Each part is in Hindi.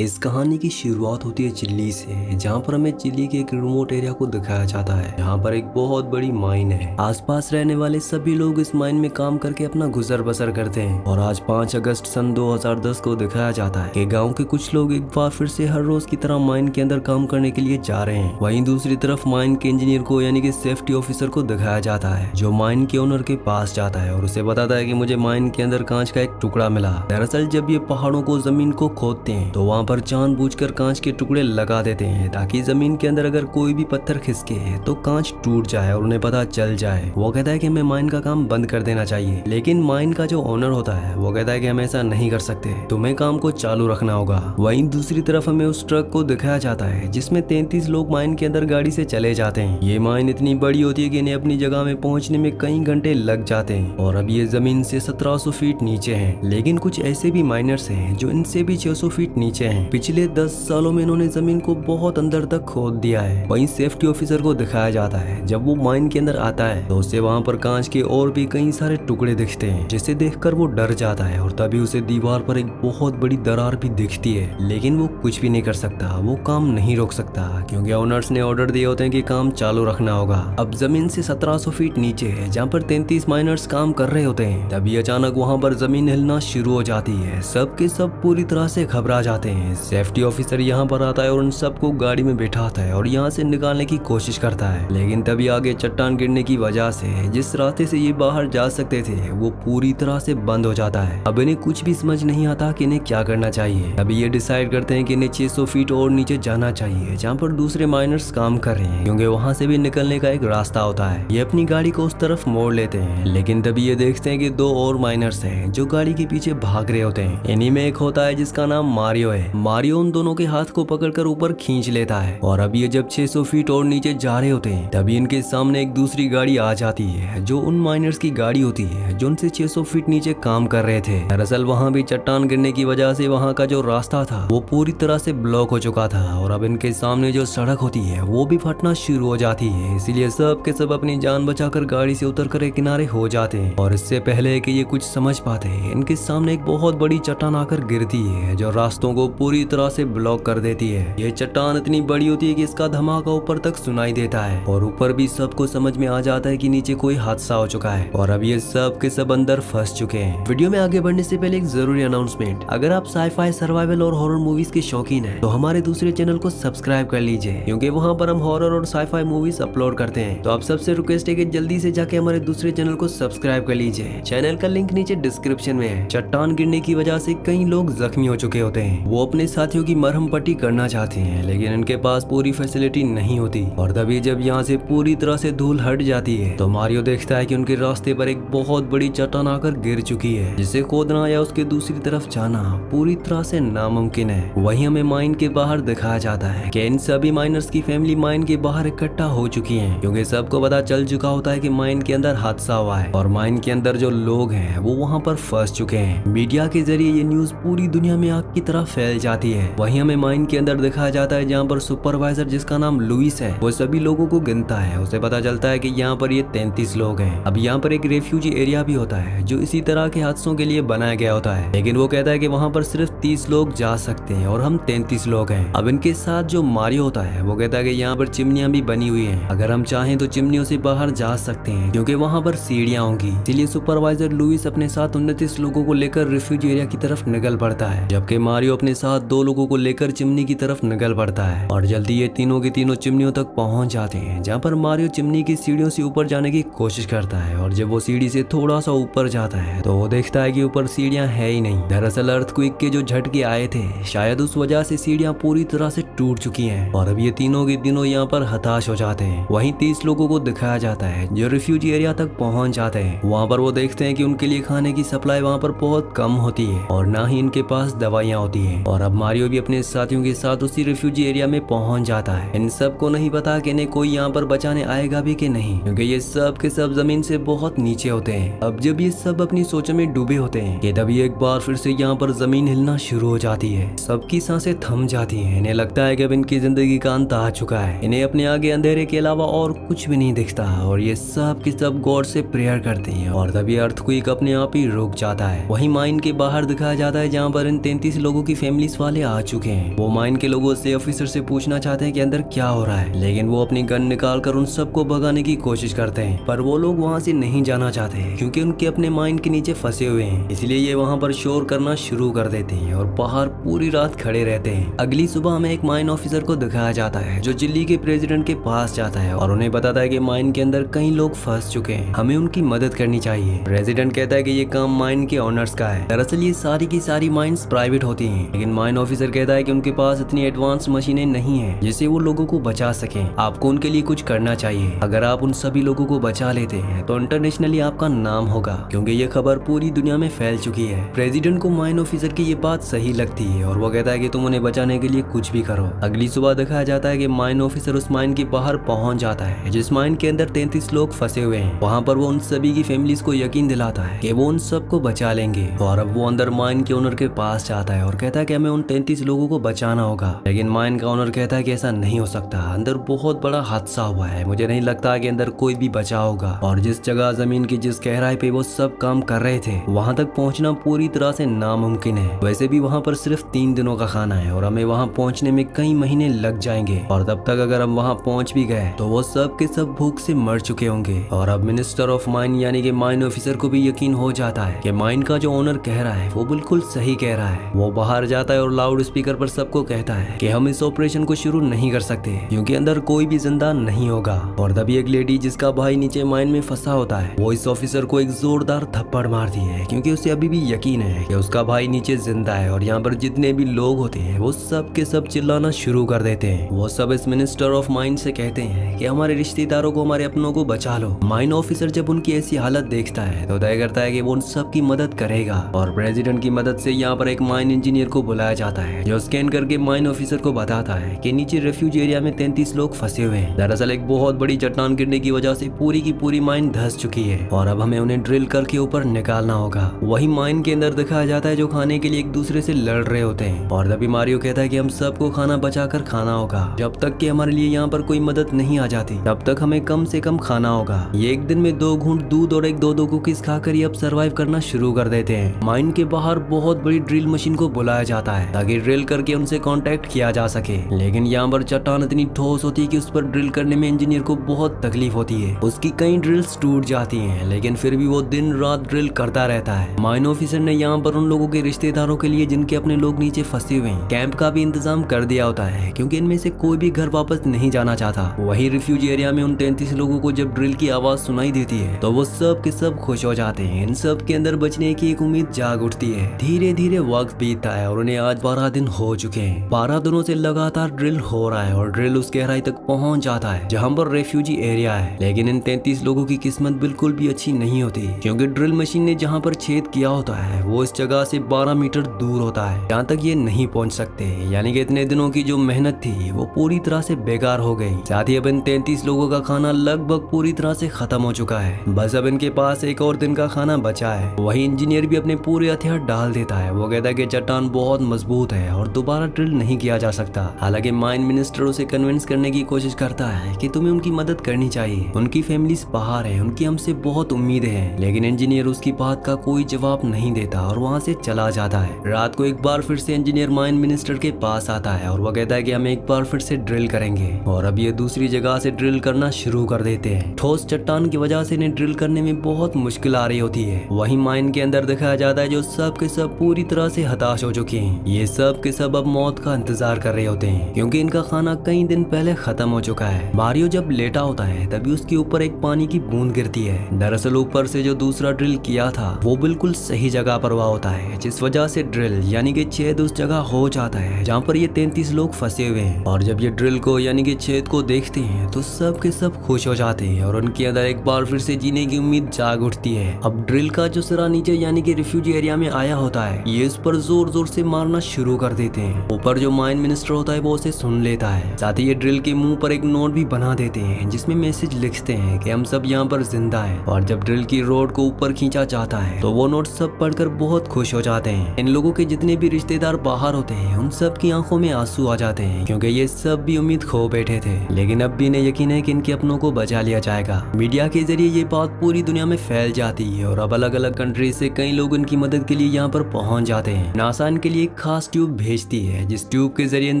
इस कहानी की शुरुआत होती है चिल्ली से, जहाँ पर हमें चिल्ली के एक रिमोट एरिया को दिखाया जाता है। यहाँ पर एक बहुत बड़ी माइन है। आसपास रहने वाले सभी लोग इस माइन में काम करके अपना गुजर बसर करते हैं। और आज 5 अगस्त सन 2010 को दिखाया जाता है कि गांव के कुछ लोग एक बार फिर से हर रोज की तरह माइन के अंदर काम करने के लिए जा रहे हैं। वहीं दूसरी तरफ माइन के इंजीनियर को यानी कि सेफ्टी ऑफिसर को दिखाया जाता है, जो माइन के ओनर के पास जाता है और उसे बताता है कि मुझे माइन के अंदर कांच का एक टुकड़ा मिला। दरअसल जब ये पहाड़ों को जमीन को खोदते हैं तो वहाँ पर जानबूझकर कांच के टुकड़े लगा देते हैं, ताकि जमीन के अंदर अगर कोई भी पत्थर खिसके तो कांच टूट जाए और उन्हें पता चल जाए। वो कहता है कि हमें माइन का काम बंद कर देना चाहिए, लेकिन माइन का जो ओनर होता है वो कहता है कि हम ऐसा नहीं कर सकते, तुम्हें काम को चालू रखना होगा। वहीं दूसरी तरफ हमें उस ट्रक को दिखाया जाता है जिसमें 33 लोग माइन के अंदर गाड़ी से चले जाते हैं। ये माइन इतनी बड़ी होती है कि इन्हें अपनी जगह में पहुंचने में कई घंटे लग जाते हैं और अब ये जमीन से 1700 फीट नीचे है। लेकिन कुछ ऐसे भी माइनर्स हैं जो इनसे भी 600 फीट नीचे हैं। पिछले 10 सालों में इन्होंने जमीन को बहुत अंदर तक खोद दिया है। वहीं सेफ्टी ऑफिसर को दिखाया जाता है, जब वो माइन के अंदर आता है तो उसे वहाँ पर कांच के और भी कई सारे टुकड़े दिखते हैं, जिसे देखकर वो डर जाता है और तभी उसे दीवार पर एक बहुत बड़ी दरार भी दिखती है। लेकिन वो कुछ भी नहीं कर सकता, वो काम नहीं रोक सकता, क्योंकि ओनर्स ने ऑर्डर दिए होते हैं कि काम चालू रखना होगा। अब जमीन से 1700 फीट नीचे है, जहाँ पर 33 माइनर्स काम कर रहे होते हैं, तभी अचानक वहाँ पर जमीन हिलना शुरू हो जाती है। सब के सब पूरी तरह से घबरा जाते हैं। सेफ्टी ऑफिसर यहाँ पर आता है और उन सबको गाड़ी में बैठाता है और यहाँ से निकालने की कोशिश करता है, लेकिन तभी आगे चट्टान गिरने की वजह से जिस रास्ते से ये बाहर जा सकते थे वो पूरी तरह से बंद हो जाता है। अब इन्हें कुछ भी समझ नहीं आता कि इन्हें क्या करना चाहिए। अभी ये डिसाइड करते हैं कि इन्हें 600 फीट और नीचे जाना चाहिए, जहाँ पर दूसरे माइनर्स काम कर रहे हैं, क्योंकि वहाँ से भी निकलने का एक रास्ता होता है। ये अपनी गाड़ी को उस तरफ मोड़ लेते हैं, लेकिन तभी ये देखते हैं कि 2 और माइनर्स हैं जो गाड़ी के पीछे भाग रहे होते हैं। इन्हीं में एक होता है जिसका नाम मारियो है। मारियो उन दोनों के हाथ को पकड़कर ऊपर खींच लेता है और अब ये जब 600 फीट और नीचे जा रहे होते हैं तभी इनके सामने एक दूसरी गाड़ी आ जाती है, जो उन माइनर्स की गाड़ी होती है जो उनसे 600 फीट नीचे काम कर रहे थे। दरअसल वहाँ भी चट्टान गिरने की वजह से वहाँ का जो रास्ता था वो पूरी तरह से ब्लॉक हो चुका था और अब इनके सामने जो सड़क होती है वो भी फटना शुरू हो जाती है। इसीलिए सब के सब अपनी जान बचाकर गाड़ी से उतरकर एक किनारे हो जाते हैं। और इससे पहले कि ये कुछ समझ पाते हैं, इनके सामने एक बहुत बड़ी चट्टान आकर गिरती है, जो रास्तों को पूरी तरह से ब्लॉक कर देती है। ये चट्टान इतनी बड़ी होती है कि इसका धमाका ऊपर तक सुनाई देता है और ऊपर भी सबको समझ में आ जाता है कि नीचे कोई हादसा हो चुका है और अब ये सब के सब अंदर फंस चुके हैं। वीडियो में आगे बढ़ने से पहले एक जरूरी अनाउंसमेंट, अगर आप साईफाई, सर्वाइवल और हॉरर मूवीज के शौकीन हैं तो हमारे दूसरे चैनल को सब्सक्राइब कर लीजिए, क्योंकि वहाँ पर हम हॉरर और साईफाई मूवीज अपलोड करते हैं। तो आप सबसे रिक्वेस्ट है कि जल्दी से जाके हमारे दूसरे चैनल को सब्सक्राइब कर लीजिए। चैनल का लिंक नीचे डिस्क्रिप्शन में है। चट्टान गिरने की वजह से कई लोग जख्मी हो चुके होते हैं। वो अपने साथियों की मरहम पट्टी करना चाहते हैं, लेकिन इनके पास पूरी फैसिलिटी नहीं होती। और तभी जब यहाँ से पूरी तरह से धूल हट जाती है तो मारियो देखता है कि उनके रास्ते पर एक बहुत बड़ी चट्टान आकर गिर चुकी है, जिसे खोदना या उसके दूसरी तरफ जाना पूरी तरह से नामुमकिन है। वहीं हमें माइन के बाहर दिखाया जाता है कि इन सभी माइनर्स की फैमिली माइन के बाहर इकट्ठा हो चुकी है, क्योंकि सबको पता चल चुका होता है कि माइन के अंदर हादसा हुआ है और माइन के अंदर जो लोग हैं वो वहाँ पर फंस चुके हैं। मीडिया के जरिए ये न्यूज पूरी दुनिया में आग की तरह फैल जाती है। वहीं हमें माइन के अंदर दिखाया जाता है जहाँ पर सुपरवाइजर, जिसका नाम लुइस है, वो सभी लोगों को गिनता है। उसे पता चलता है कि यहाँ पर ये 33 लोग हैं। अब यहाँ पर एक रेफ्यूजी एरिया भी होता है जो इसी तरह के हादसों के लिए बनाया गया होता है, लेकिन वो कहता है कि वहाँ पर सिर्फ 30 लोग जा सकते हैं और हम 33 लोग हैं। अब इनके साथ जो मारियो होता है वो कहता है कि यहाँ पर चिमनियां भी बनी हुई हैं, अगर हम चाहें तो चिमनियों से बाहर जा सकते हैं, क्योंकि वहाँ पर सीढ़ियां होंगी। इसलिए सुपरवाइजर लुइस अपने साथ 29 लोगों को लेकर रिफ्यूजी एरिया की तरफ निकल पड़ता है, जबकि मारियो अपने साथ 2 लोगों को लेकर चिमनी की तरफ निकल पड़ता है। और जल्दी ये तीनों की तीनों चिमनियों तक पहुंच जाते हैं, जहाँ पर मारियो चिमनी की सीढ़ियों से ऊपर जाने की कोशिश करता है और जब वो सीढ़ी से थोड़ा सा ऊपर जाता है तो वो देखता है कि ऊपर सीढ़ियां है ही नहीं। दरअसल अर्थक्वेक के जो झटके आए थे, शायद उस वजह से सीढ़ियां पूरी तरह से टूट चुकी हैं और अब ये तीनों के तीनों यहाँ पर हताश हो जाते हैं। वहीं 30 लोगों को दिखाया जाता है जो रिफ्यूजी एरिया तक पहुंच जाते हैं। वहाँ पर वो देखते हैं कि उनके लिए खाने की सप्लाई वहाँ पर बहुत कम होती है और ना ही इनके पास दवाइयाँ होती है। और अब मारियो भी अपने साथियों के साथ उसी रिफ्यूजी एरिया में पहुंच जाता है। इन सब को नहीं पता कि इन्हें कोई यहाँ पर बचाने आएगा भी कि नहीं, क्योंकि ये सब के सब जमीन से बहुत नीचे होते हैं। अब जब ये सब अपनी सोचों में डूबे होते हैं कि तभी एक बार फिर से यहाँ पर जमीन हिलना शुरू हो जाती है। सबकी सांसें थम जाती हैं। इन्हें लगता है कि अब इनकी जिंदगी का अंत आ चुका है। इन्हें अपने आगे अंधेरे के अलावा और कुछ भी नहीं दिखता और ये सब के सब गॉड से प्रेयर करते हैं और तभी अर्थक्वेक अपने आप ही रुक जाता है। वहीं माइन के बाहर दिखाया जाता है जहाँ पर इन 33 लोगों की फैमिली पुलिस वाले आ चुके हैं। वो माइन के लोगों से ऑफिसर से पूछना चाहते हैं कि अंदर क्या हो रहा है, लेकिन वो अपनी गन निकाल कर उन सबको भगाने की कोशिश करते हैं। पर वो लोग वहाँ से नहीं जाना चाहते क्योंकि उनके अपने माइन के नीचे फंसे हुए हैं, इसलिए ये वहाँ पर शोर करना शुरू कर देते हैं और बाहर पूरी रात खड़े रहते हैं। अगली सुबह हमें एक माइन ऑफिसर को दिखाया जाता है जो चिली के प्रेसिडेंट के पास जाता है और उन्हें बताता है कि माइन के अंदर कई लोग फंस चुके हैं, हमें उनकी मदद करनी चाहिए। प्रेसिडेंट कहता है कि ये काम माइन के ओनर्स का है। दरअसल ये सारी की सारी माइंस प्राइवेट होती हैं, लेकिन माइन ऑफिसर कहता है कि उनके पास इतनी एडवांस मशीनें नहीं है जिससे वो लोगों को बचा सकें। आपको उनके लिए कुछ करना चाहिए। अगर आप उन सभी लोगों को बचा लेते हैं तो इंटरनेशनली आपका नाम होगा, क्योंकि ये खबर पूरी दुनिया में फैल चुकी है। प्रेसिडेंट को माइन ऑफिसर की ये बात सही लगती है और वो कहता है कि तुम उन्हें बचाने के लिए कुछ भी करो। अगली सुबह दिखाया जाता है कि माइन ऑफिसर उस माइन के बाहर पहुंच जाता है जिस माइन के अंदर 33 लोग फंसे हुए हैं। वहाँ पर वो उन सभी की फैमिलीज को यकीन दिलाता है कि वो उन सबको बचा लेंगे। और अब वो अंदर माइन के ओनर के पास जाता है और कहता है कि हमें उन 33 लोगों को बचाना होगा, लेकिन माइन का ओनर कहता है कि ऐसा नहीं हो सकता, अंदर बहुत बड़ा हादसा हुआ है, मुझे नहीं लगता कि अंदर कोई भी बचा होगा। और जिस जगह जमीन की जिस गहराई पे वो सब काम कर रहे थे वहाँ तक पहुँचना पूरी तरह से नामुमकिन है। वैसे भी वहाँ पर सिर्फ 3 दिनों का खाना है और हमें वहाँ पहुँचने में कई महीने लग जाएंगे, और तब तक अगर हम वहाँ पहुँच भी गए तो वो सब के सब भूख से मर चुके होंगे। और अब मिनिस्टर ऑफ माइन यानी कि माइन ऑफिसर को भी यकीन हो जाता है कि माइन का जो ओनर कह रहा है वो बिल्कुल सही कह रहा है। वो बाहर जाता है और लाउड स्पीकर पर सबको कहता है कि हम इस ऑपरेशन को शुरू नहीं कर सकते क्योंकि अंदर कोई भी जिंदा नहीं होगा। और तभी एक लेडी जिसका भाई नीचे माइन में फंसा होता है वो इस ऑफिसर को एक जोरदार थप्पड़ मारती है क्योंकि उसे अभी भी यकीन है कि उसका भाई नीचे जिंदा है। और यहाँ पर जितने भी लोग होते हैं वो सब के सब चिल्लाना शुरू कर देते हैं। वो सब इस मिनिस्टर ऑफ माइन से कहते हैं कि हमारे रिश्तेदारों को, हमारे अपनों को बचा लो। माइन ऑफिसर जब उनकी ऐसी हालत देखता है तो तय करता है कि वो उन सब की मदद करेगा। और प्रेसिडेंट की मदद से यहाँ पर एक माइन इंजीनियर को बुलाया जाता है जो स्कैन करके माइन ऑफिसर को बताता है कि नीचे रेफ्यूज एरिया में 33 लोग फंसे हुए हैं। दरअसल एक बहुत बड़ी चट्टान गिरने की वजह से पूरी की पूरी माइन धंस चुकी है और अब हमें उन्हें ड्रिल करके ऊपर निकालना होगा। वही माइन के अंदर दिखाया जाता है जो खाने के लिए एक दूसरे से लड़ रहे होते हैं। और तभी मारियो कहता है कि हम सबको खाना बचा कर खाना होगा, जब तक कि हमारे लिए यहाँ पर कोई मदद नहीं आ जाती तब तक हमें कम से कम खाना होगा। ये एक दिन में 2 घूंट दूध और एक 2 कुकीज खाकर ये अब सर्वाइव करना शुरू कर देते हैं। माइन के बाहर बहुत बड़ी ड्रिल मशीन को बुलाया जाता है ताकि ड्रिल करके उनसे कांटेक्ट किया जा सके, लेकिन यहाँ पर चट्टान इतनी ठोस होती है कि उस पर ड्रिल करने में इंजीनियर को बहुत तकलीफ होती है। उसकी कई ड्रिल्स टूट जाती हैं, लेकिन फिर भी वो दिन रात ड्रिल करता रहता है। माइन ऑफिसर ने यहाँ पर उन लोगों के रिश्तेदारों के लिए जिनके अपने लोग नीचे फंसे हुए हैं कैंप का भी इंतजाम कर दिया होता है क्योंकि इनमें से कोई भी घर वापस नहीं जाना चाहता। वही रिफ्यूज एरिया में उन 33 लोगों को जब ड्रिल की आवाज सुनाई देती है तो वो सब के सब खुश हो जाते हैं। इन सब के अंदर बचने की एक उम्मीद जाग उठती है। धीरे धीरे वक्त बीतता है और उन्हें आज 12 दिन हो चुके हैं। 12 दिनों से लगातार ड्रिल हो रहा है और ड्रिल उस गहराई तक पहुंच जाता है जहां पर रेफ्यूजी एरिया है, लेकिन इन 33 लोगों की किस्मत बिल्कुल भी अच्छी नहीं होती क्योंकि ड्रिल मशीन ने जहां पर छेद किया होता है वो इस जगह से 12 मीटर दूर होता है जहाँ तक ये नहीं पहुँच सकते। यानी कि इतने दिनों की जो मेहनत थी वो पूरी तरह से बेकार हो गई। साथ ही अब इन 33 लोगों का खाना लगभग पूरी तरह से खत्म हो चुका है। बस अब इनके पास एक और दिन का खाना बचा है। वही इंजीनियर भी अपने पूरे हथियार डाल देता है। वो कहता है कि चट्टान बहुत मजबूत है और दोबारा ड्रिल नहीं किया जा सकता। हालांकि माइन मिनिस्टर उसे कन्विंस करने की कोशिश करता है कि तुम्हें उनकी मदद करनी चाहिए, उनकी फैमिलीज बाहर है, उनकी हमसे बहुत उम्मीदें हैं। लेकिन इंजीनियर उसकी बात का कोई जवाब नहीं देता और वहाँ से चला जाता है। रात को एक बार फिर से इंजीनियर माइन मिनिस्टर के पास आता है और वो कहता है कि हम एक बार फिर से ड्रिल करेंगे। और अब ये दूसरी जगह से ड्रिल करना शुरू कर देते हैं। ठोस चट्टान की वजह से इन्हें ड्रिल करने में बहुत मुश्किल आ रही होती है। वही माइन के अंदर दिखाया जाता है जो सब के सब पूरी तरह से हताश हो चुके हैं। ये सब के सब अब मौत का इंतजार कर रहे होते हैं क्योंकि इनका खाना कई दिन पहले खत्म हो चुका है। मारियो जब लेटा होता है तभी उसके ऊपर एक पानी की बूंद गिरती है। दरअसल ऊपर से जो दूसरा ड्रिल किया था वो बिल्कुल सही जगह पर हुआ होता है, जिस वजह से ड्रिल यानी कि छेद उस जगह हो जाता है जहाँ पर ये 33 लोग फंसे हुए हैं। और जब ये ड्रिल को यानी कि छेद को देखते हैं तो सब के सब खुश हो जाते हैं और उनके अंदर एक बार फिर से जीने की उम्मीद जाग उठती है। अब ड्रिल का जो सिरा नीचे यानी कि रिफ्यूजी एरिया में आया होता है ये इस पर जोर जोर से मारना शुरू कर देते हैं। ऊपर जो माइन मिनिस्टर होता है वो उसे सुन लेता है। साथ ही ये ड्रिल के मुंह पर एक नोट भी बना देते हैं जिसमें मैसेज लिखते हैं कि हम सब यहाँ पर जिंदा हैं। और जब ड्रिल की रोड को ऊपर खींचा जाता है तो वो नोट सब पढ़कर बहुत खुश हो जाते हैं। इन लोगों के जितने भी रिश्तेदार बाहर होते हैं उन सब की आंखों में आंसू आ जाते हैं क्योंकि ये सब भी उम्मीद खो बैठे थे, लेकिन अब भी इन्हें यकीन है कि इनके अपनों को बचा लिया जाएगा। मीडिया के जरिए ये बात पूरी दुनिया में फैल जाती है और अब अलग अलग कंट्री से कई लोग इनकी मदद के लिए यहाँ पर पहुंच जाते हैं। नासा इनके लिए एक खास ट्यूब भेजती है, जिस ट्यूब के जरिए इन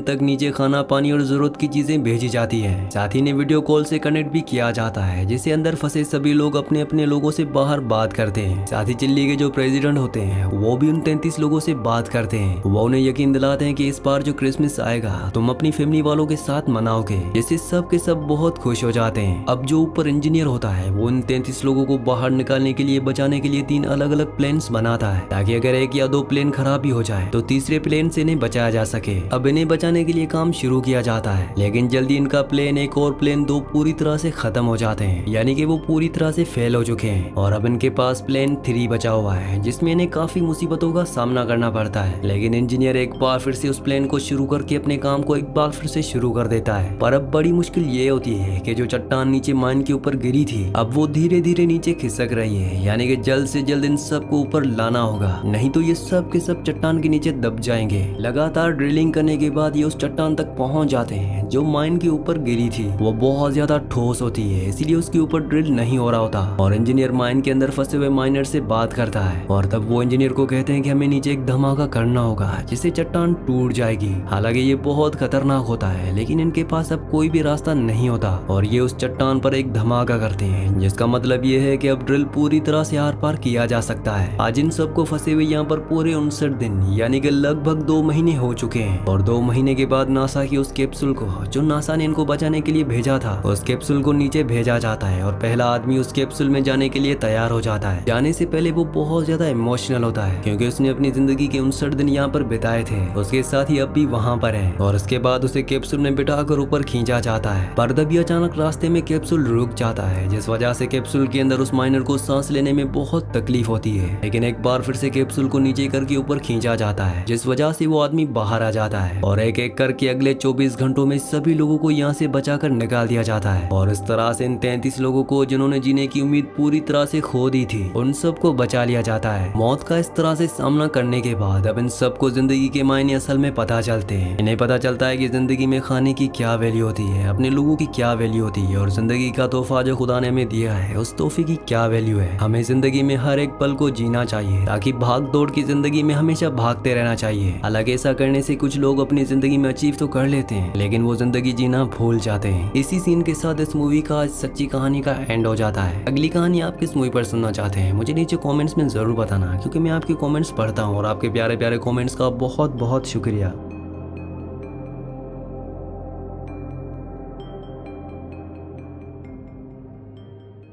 तक नीचे खाना, पानी और जरूरत की चीजें भेजी जाती है। साथ ही ने वीडियो कॉल से कनेक्ट भी किया जाता है, जिससे अंदर फंसे सभी लोग अपने अपने लोगों से बाहर बात करते हैं। साथ ही चिल्ली के जो प्रेसिडेंट होते हैं वो भी उन 33 लोगों से बात करते हैं। वो उन्हें यकीन दिलाते हैं कि इस बार जो क्रिसमस आएगा तुम अपनी फैमिली वालों के साथ मनाओगे, जिससे सब के सब बहुत खुश हो जाते हैं। अब जो ऊपर इंजीनियर होता है वो उन 33 लोगों को बाहर निकालने के लिए, बचाने के लिए 3 अलग अलग प्लेन्स बनाता है, ताकि अगर एक या 2 प्लेन खराब भी हो जाए तो तीसरे प्लेन से इन्हें बचाया जा सके। अब इन्हें बचाने के लिए काम शुरू किया जाता है, लेकिन जल्दी इनका प्लेन, एक और प्लेन 2 पूरी तरह से खत्म हो जाते हैं, यानी कि वो पूरी तरह से फेल हो चुके हैं। और अब इनके पास प्लेन 3 बचा हुआ है, जिसमें इन्हें काफी मुसीबतों का सामना करना पड़ता है। लेकिन इंजीनियर एक बार फिर से उस प्लेन को शुरू करके अपने काम को एक बार फिर से शुरू कर देता है। पर अब बड़ी मुश्किल ये होती है कि जो चट्टान नीचे माइन के ऊपर गिरी थी, अब वो धीरे धीरे नीचे खिसक रही है, यानी कि जल्द से जल्द इन सबको ऊपर लाना होगा, नहीं तो ये सब के सब चट्टान के नीचे दब जाएंगे। लगातार ड्रिलिंग करने के बाद ये उस चट्टान तक पहुंच जाते हैं जो माइन के ऊपर गिरी थी। वो बहुत ज्यादा ठोस होती है, इसीलिए उसके ऊपर ड्रिल नहीं हो रहा होता। और इंजीनियर माइन के अंदर फंसे हुए माइनर से बात करता है, और तब वो इंजीनियर को कहते हैं कि हमें नीचे एक धमाका करना होगा, जिससे चट्टान टूट जाएगी। हालांकि ये बहुत खतरनाक होता है, लेकिन इनके पास अब कोई भी रास्ता नहीं होता, और ये उस चट्टान पर एक धमाका करते हैं, जिसका मतलब ये है कि अब ड्रिल पूरी तरह से आर पार किया जा सकता है। आज इन सबको फंसे हुए यहाँ पर पूरे 59 दिन, यानी कि लगभग 2 महीने हो चुके हैं। और 2 महीने के बाद नासा की उस कैप्सूल को, जो नासा ने इनको बचाने के लिए भेजा था, उस कैप्सूल को नीचे भेजा जाता है, और पहला आदमी उस कैप्सूल में जाने के लिए तैयार हो जाता है। जाने से पहले वो बहुत ज्यादा इमोशनल होता है, क्योंकि उसने अपनी जिंदगी के 59 दिन यहाँ पर बिताए थे, उसके साथ ही अब भी वहाँ पर है। और उसके बाद उसे कैप्सूल में बिठाकर ऊपर खींचा जाता है, पर तभी अचानक रास्ते में कैप्सूल रुक जाता है, जिस वजह से कैप्सूल के अंदर उस माइनर को सांस लेने में बहुत तकलीफ होती है। लेकिन एक बार फिर से कैप्सूल को नीचे करके ऊपर खींचा जाता है, जिस वजह से वो आदमी बाहर आ जाता है, और एक एक करके अगले 24 घंटों में सभी लोगों को यहाँ से बचाकर निकाल दिया जाता है। और इस तरह से इन 33 लोगों को, जिन्होंने जीने की उम्मीद पूरी तरह से खो दी थी, उन सबको बचा लिया जाता है। मौत का इस तरह से सामना करने के बाद अब इन सबको जिंदगी के मायने असल में पता चलते हैं। इन्हें पता चलता है कि जिंदगी में खाने की क्या वैल्यू होती है, अपने लोगों की क्या वैल्यू होती है, और जिंदगी का तोहफा जो खुदा ने हमें दिया है, उस तोहफे की क्या वैल्यू है। हमें जिंदगी में हर एक पल को जीना चाहिए, ताकि भाग दौड़ की जिंदगी में हमेशा भागते रहना चाहिए। हालांकि ऐसा करने से कुछ लोग अपनी जिंदगी में अचीव तो कर लेते हैं, लेकिन वो जिंदगी जीना भूल जाते हैं। इसी सीन के साथ इस मूवी का सच्ची कहानी का एंड हो जाता है। अगली कहानी आप किस मूवी पर सुनना चाहते हैं मुझे नीचे कमेंट्स में जरूर बताना, क्योंकि मैं आपके कमेंट्स पढ़ता हूँ, और आपके प्यारे प्यारे कमेंट्स का बहुत बहुत शुक्रिया।